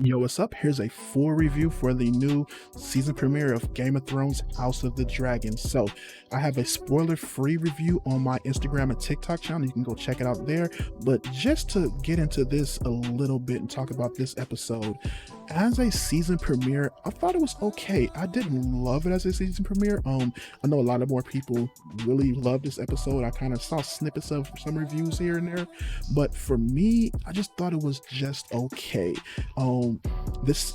Yo, what's up? Here's a full review for the new season premiere of Game of Thrones House of the Dragon. So, I have a spoiler-free review on my Instagram and TikTok channel. You can go check it out there. But just to get into this a little bit and talk about this episode, as a season premiere, I thought it was okay. I didn't love it as a season premiere. I know a lot of more people really love this episode. I kind of saw snippets of some reviews here and there, but for me, I just thought it was just okay. This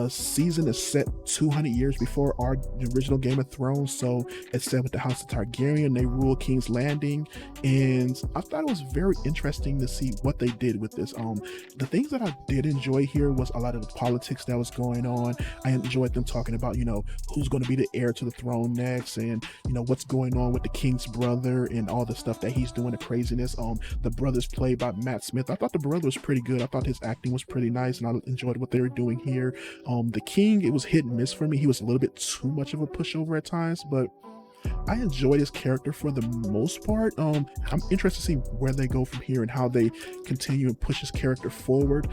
season is set 200 years before the original Game of Thrones, so it's set with the House of Targaryen. They rule King's Landing, and I thought it was very interesting to see what they did with this. The things that I did enjoy here was a lot of the politics that was going on. I enjoyed them talking about, who's going to be the heir to the throne next, and what's going on with the king's brother and all the stuff that he's doing, the craziness. The brother's played by Matt Smith. I thought the brother was pretty good. I thought his acting was pretty nice, and I enjoyed what they were doing here. The king, it was hit and miss for me. He was a little bit too much of a pushover at times, but I enjoyed his character for the most part. I'm interested to see where they go from here and how they continue and push his character forward.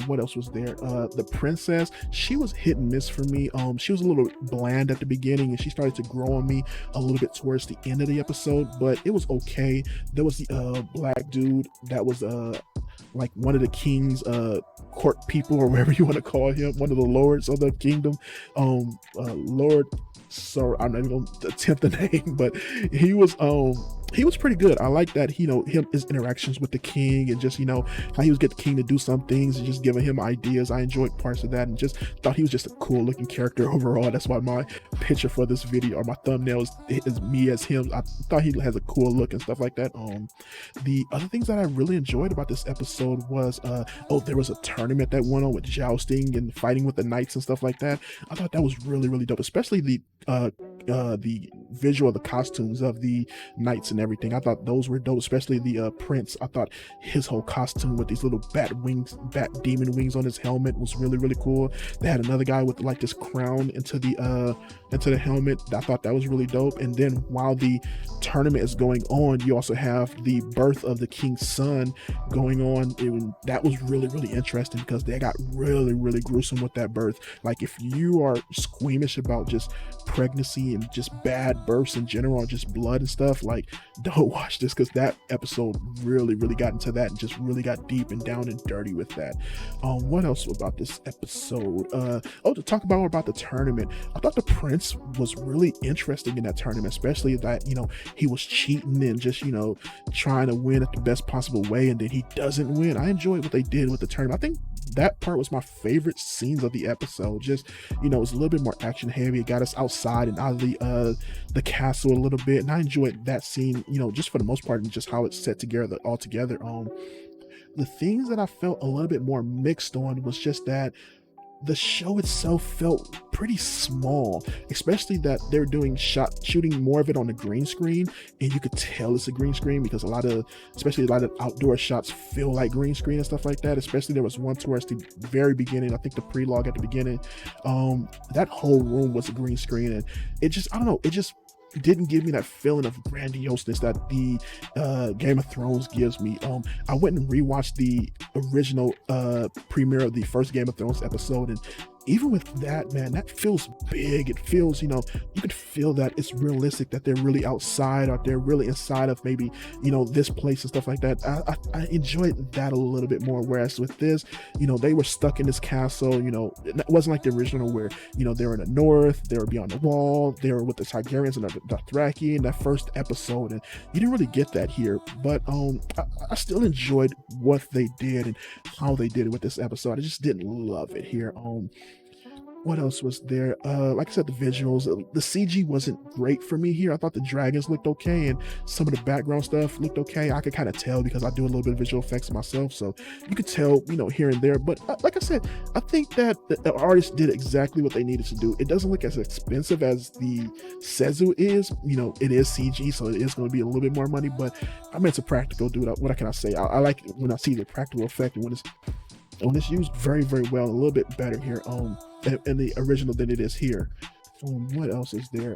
What else was there? The princess, she was hit and miss for me. She was a little bland at the beginning, and she started to grow on me a little bit towards the end of the episode, but it was okay. There was the black dude that was like one of the king's court people, or whatever you want to call him, one of the lords of the kingdom. Lord, so I'm not even gonna attempt the name, but he was pretty good. I like that, his interactions with the king, and just how he was getting the king to do some things and just giving him ideas. I enjoyed parts of that, and just thought he was just a cool looking character overall. That's why my picture for this video, or my thumbnail, is me as him. I thought he has a cool look and stuff like that. The other things that I really enjoyed about this episode was there was a tournament that went on with jousting and fighting with the knights and stuff like that. I thought that was really dope, especially the visual, the costumes of the knights and everything. I thought those were dope, especially the prince. I thought his whole costume with these little bat demon wings on his helmet was really cool. They had another guy with like this crown into the helmet. I thought that was really dope. And then while the tournament is going on, you also have the birth of the king's son going on. That was really interesting, because they got really gruesome with that birth. Like, if you are squeamish about just pregnancy and just bad births in general, just blood and stuff, like, don't watch this, because that episode really got into that and just really got deep and down and dirty with that. What else about this episode? To talk about more about the tournament, I thought the prince was really interesting in that tournament, especially that he was cheating and just trying to win at the best possible way, and then he doesn't win. I enjoyed what they did with the tournament. I think that part was my favorite scenes of the episode. Just it was a little bit more action heavy. It got us outside and out of the castle a little bit, and I enjoyed that scene, just for the most part, and just how it's set together all together. The things that I felt a little bit more mixed on was just that the show itself felt pretty small, especially that they're doing shooting more of it on the green screen, and you could tell it's a green screen, because especially a lot of outdoor shots feel like green screen and stuff like that. Especially there was one towards the very beginning, I think the pre-log at the beginning, that whole room was a green screen, and I don't know, it just didn't give me that feeling of grandioseness that the Game of Thrones gives me. I went and rewatched the original premiere of the first Game of Thrones episode, and even with that, man, that feels big. It feels, you could feel that it's realistic, that they're really outside, or they're really inside of maybe, this place and stuff like that. I enjoyed that a little bit more. Whereas with this, they were stuck in this castle. It wasn't like the original where, they were in the north, they were beyond the wall, they were with the Targaryens and the Dothraki in that first episode, and you didn't really get that here. But I still enjoyed what they did and how they did it with this episode. I just didn't love it here. What else was there? Like I said, the visuals, the CG wasn't great for me here. I thought the dragons looked okay, and some of the background stuff looked okay. I could kind of tell, because I do a little bit of visual effects myself, so you could tell, here and there. But like I said, I think that the artist did exactly what they needed to do. It doesn't look as expensive as the Sezu is. It is CG, so it is going to be a little bit more money, but I mean, it's a practical, dude. What can I say? I like it when I see the practical effect, and when it's used very well, a little bit better here in the original than it is here. What else is there?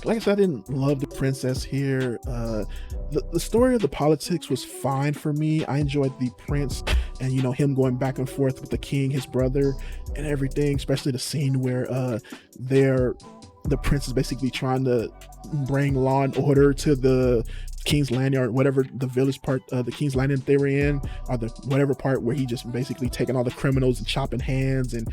like I said, I didn't love the princess here. The story of the politics was fine for me. I enjoyed the prince and him going back and forth with the king, his brother, and everything. Especially the scene where they're the prince is basically trying to bring law and order to the King's Landing, or whatever the village part, the King's Landing that they were in, or the whatever part where he just basically taking all the criminals and chopping hands and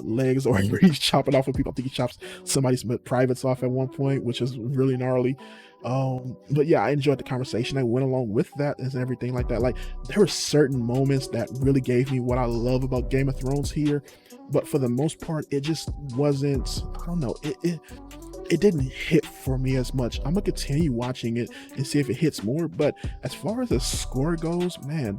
legs, or where he's chopping off of people. I think he chops somebody's privates off at one point, which is really gnarly. But yeah, I enjoyed the conversation. I went along with that and everything like that. Like, there were certain moments that really gave me what I love about Game of Thrones here, but for the most part, it just wasn't. I don't know. It didn't hit for me as much. I'm gonna continue watching it and see if it hits more. But as far as the score goes, man,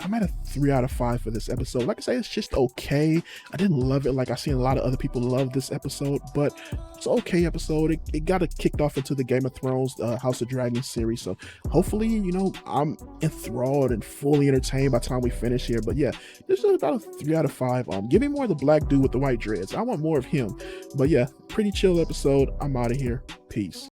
I'm at a 3 out of 5 for this episode. Like I say, it's just okay. I didn't love it like I've seen a lot of other people love this episode, but it's an okay episode. It got it kicked off into the Game of Thrones, House of Dragons series. So hopefully, I'm enthralled and fully entertained by the time we finish here. But yeah, this is about a 3 out of 5. Give me more of the black dude with the white dreads. I want more of him. But yeah, pretty chill episode. I'm out of here. Peace.